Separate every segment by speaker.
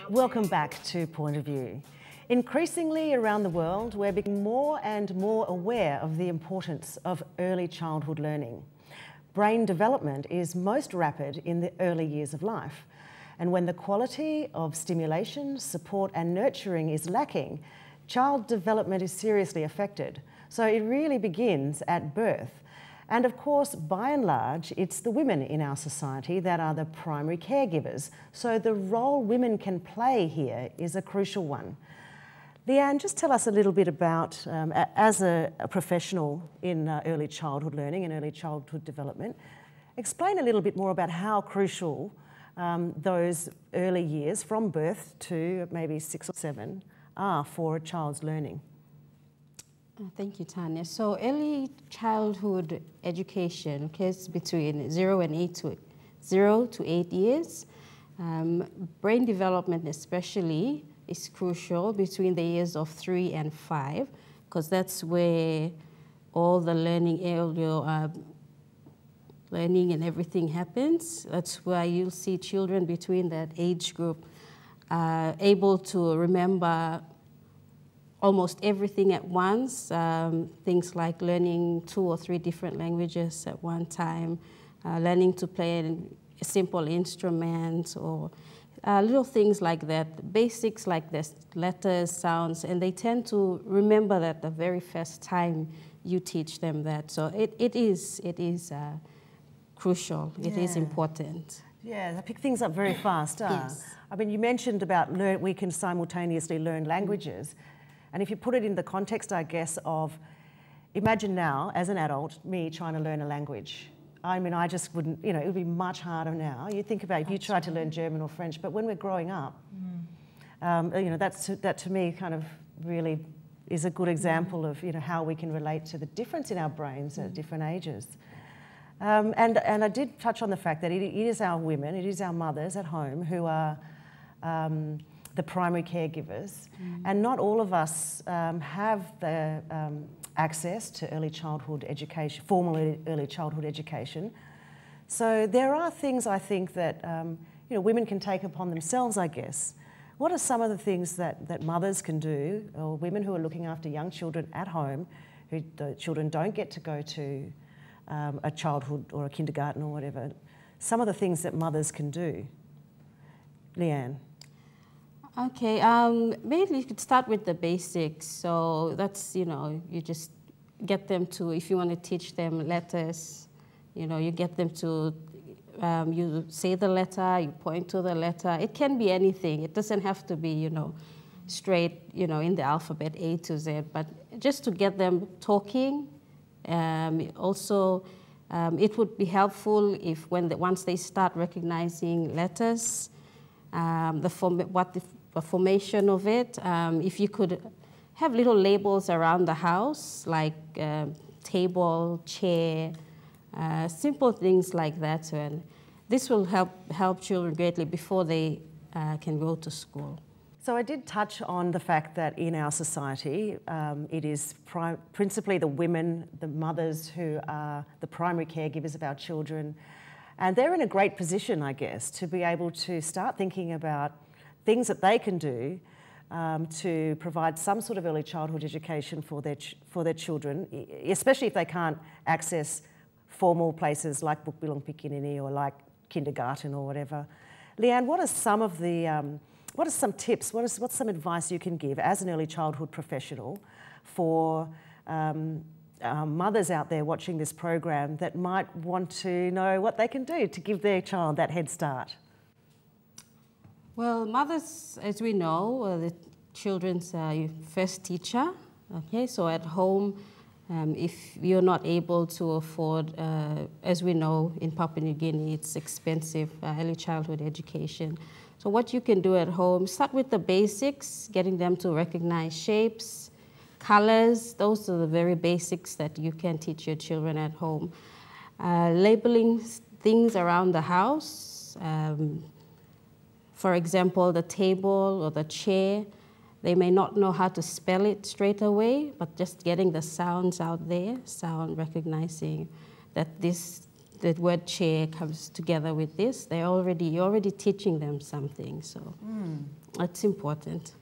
Speaker 1: Welcome back to Point of View. Increasingly around the world, we're becoming more and more aware of the importance of early childhood learning. Brain development is most rapid in the early years of life, and when the quality of stimulation, support and nurturing is lacking, child development is seriously affected. So it really begins at birth. And of course, by and large, it's the women in our society that are the primary caregivers. So the role women can play here is a crucial one. Leanne, just tell us a little bit about, as a professional in early childhood learning and early childhood development, explain a little bit more about how crucial those early years from birth to maybe 6 or 7 are for a child's learning.
Speaker 2: Thank you, Tania. So early childhood education occurs between 0 to 8 years. Brain development especially is crucial between the years of 3 and 5, because that's where all the learning and everything happens. That's why you'll see children between that age group able to remember almost everything at once, things like learning 2 or 3 different languages at one time, learning to play a simple instrument, or little things like that, basics like this, letters, sounds, and they tend to remember that the very first time you teach them that. So it is crucial, it is important.
Speaker 1: Yeah, they pick things up very fast.
Speaker 2: Yes.
Speaker 1: I mean, you mentioned about we can simultaneously learn languages. And if you put it in the context, I guess, of imagine now, as an adult, me trying to learn a language. I mean, I just wouldn't, it would be much harder now. You think about if you tried to learn German or French, but when we're growing up, that to me kind of really is a good example of, how we can relate to the difference in our brains at different ages. And I did touch on the fact that it is our women, it is our mothers at home who are the primary caregivers, and not all of us have the access to early childhood education, formal early childhood education. So there are things I think that women can take upon themselves, I guess. What are some of the things that mothers can do, or women who are looking after young children at home, who the children don't get to go to a childhood or a kindergarten or whatever, some of the things that mothers can do? Leanne.
Speaker 2: Okay, maybe you could start with the basics. So that's, you just get them to, if you want to teach them letters, you get them to, you say the letter, you point to the letter. It can be anything. It doesn't have to be, straight, in the alphabet A to Z, but just to get them talking. Also, it would be helpful if once they start recognizing letters, the formation of it, if you could have little labels around the house, like table, chair, simple things like that. And this will help children greatly before they can go to school.
Speaker 1: So I did touch on the fact that in our society, it is principally the women, the mothers, who are the primary caregivers of our children. And they're in a great position, I guess, to be able to start thinking about things that they can do to provide some sort of early childhood education for their children, especially if they can't access formal places like Bukbilong Pikinini or like kindergarten or whatever. Leanne, what are some of the what are some tips? What's some advice you can give as an early childhood professional for mothers out there watching this program that might want to know what they can do to give their child that head start?
Speaker 2: Well, mothers, as we know, are the children's first teacher. Okay, so at home, if you're not able to afford, as we know, in Papua New Guinea, it's expensive, early childhood education. So what you can do at home, start with the basics, getting them to recognize shapes, colors. Those are the very basics that you can teach your children at home. Labeling things around the house. For example, the table or the chair, they may not know how to spell it straight away, but just getting the sounds out there, recognizing that this the word chair comes together with this. You're already teaching them something, so it's important.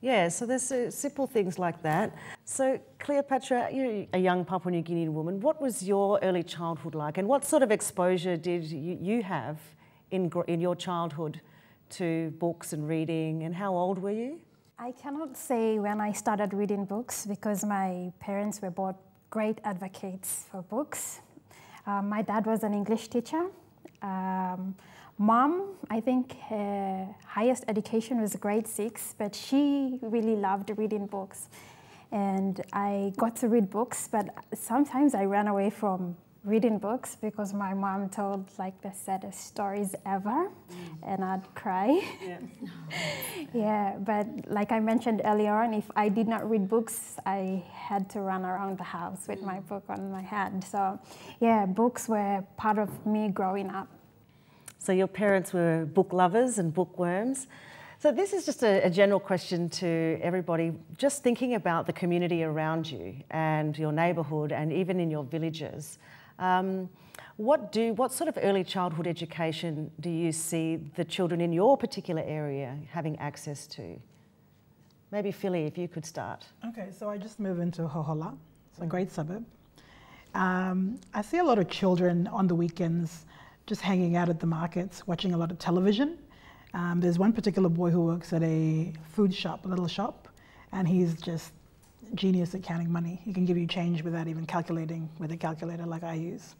Speaker 1: Yeah, so there's simple things like that. So Cleopatra, you're a young Papua New Guinean woman. What was your early childhood like, and what sort of exposure did you have in your childhood to books and reading, and how old were you?
Speaker 3: I cannot say when I started reading books because my parents were both great advocates for books. My dad was an English teacher. Mom, I think her highest education was grade 6, but she really loved reading books. And I got to read books, but sometimes I ran away from reading books because my mom told like the saddest stories ever, and I'd cry. Yeah. Yeah, but like I mentioned earlier on, if I did not read books, I had to run around the house with my book on my hand. So yeah, books were part of me growing up.
Speaker 1: So your parents were book lovers and bookworms. So this is just a general question to everybody, just thinking about the community around you and your neighbourhood and even in your villages. What sort of early childhood education do you see the children in your particular area having access to? Maybe Philly, if you could start.
Speaker 4: Okay, so I just moved into Hohola. It's a great suburb. I see a lot of children on the weekends just hanging out at the markets, watching a lot of television. There's one particular boy who works at a food shop, a little shop, and he's just genius at counting money. He can give you change without even calculating with a calculator like I use.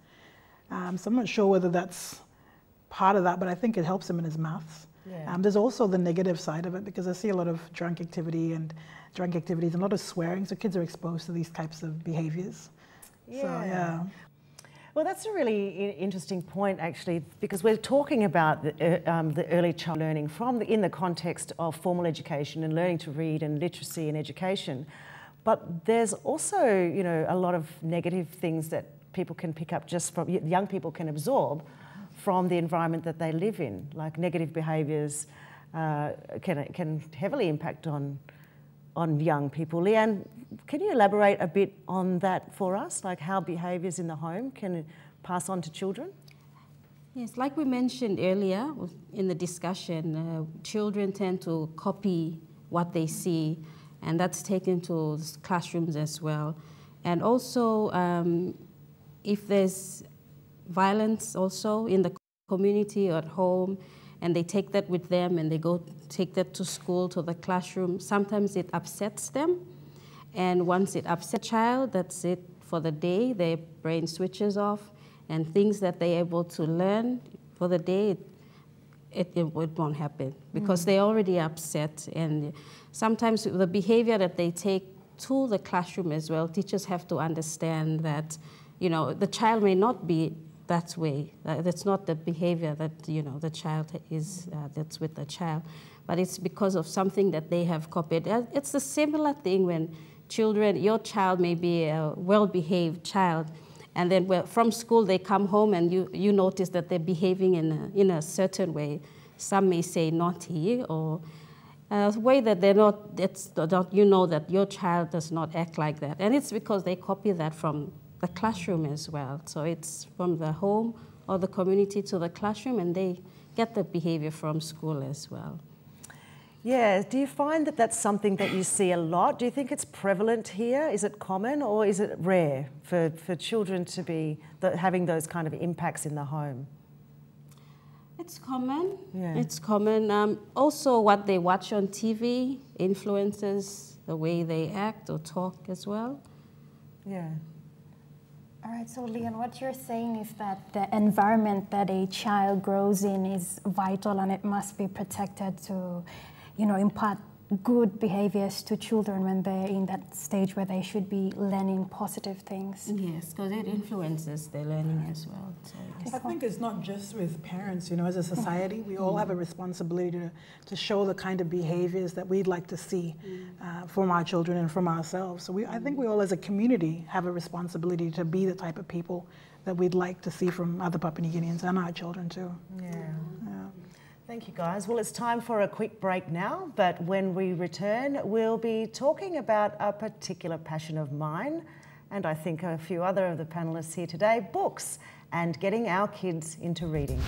Speaker 4: So I'm not sure whether that's part of that, but I think it helps him in his maths. Yeah. There's also the negative side of it because I see a lot of drunk activities and a lot of swearing, so kids are exposed to these types of behaviors.
Speaker 1: Yeah.
Speaker 4: So, yeah.
Speaker 1: Well, that's a really interesting point, actually, because we're talking about the early child learning in the context of formal education and learning to read and literacy and education. But there's also, you know, a lot of negative things that people can pick up just from, young people can absorb from the environment that they live in, like negative behaviours can heavily impact on young people. Leanne, can you elaborate a bit on that for us, like how behaviours in the home can pass on to children?
Speaker 2: Yes, like we mentioned earlier in the discussion, children tend to copy what they see, and that's taken to classrooms as well. And also, if there's violence also in the community or at home, and they take that with them and they go take that to school, to the classroom, sometimes it upsets them. And once it upsets a child, that's it for the day. Their brain switches off, and things that they're able to learn for the day, it won't happen because they're already upset. And sometimes the behavior that they take to the classroom as well, teachers have to understand that, you know, the child may not be that way. That's not the behavior that, you know, the child is, that's with the child. But it's because of something that they have copied. It's a similar thing when children, your child may be a well-behaved child, and then from school they come home and you notice that they're behaving in a certain way. Some may say naughty, or a way that they're not, you know that your child does not act like that. And it's because they copy that from the classroom as well. So it's from the home or the community to the classroom, and they get the behavior from school as well.
Speaker 1: Yeah, do you find that that's something that you see a lot? Do you think it's prevalent here? Is it common, or is it rare for children to be having those kind of impacts in the home?
Speaker 2: It's common.
Speaker 1: Yeah.
Speaker 2: It's common. Also, what they watch on TV influences the way they act or talk as well.
Speaker 1: Yeah.
Speaker 3: All right, so Leon, what you're saying is that the environment that a child grows in is vital, and it must be protected to, you know, impart good behaviors to children when they're in that stage where they should be learning positive things.
Speaker 2: Yes, because it influences their learning as well. So
Speaker 4: I think it's not just with parents, you know, as a society, we all have a responsibility to show the kind of behaviors that we'd like to see from our children and from ourselves. So I think we all as a community have a responsibility to be the type of people that we'd like to see from other Papua New Guineans and our children too.
Speaker 1: Yeah. Thank you, guys. Well, it's time for a quick break now, but when we return, we'll be talking about a particular passion of mine, and I think a few other of the panellists here today, books and getting our kids into reading.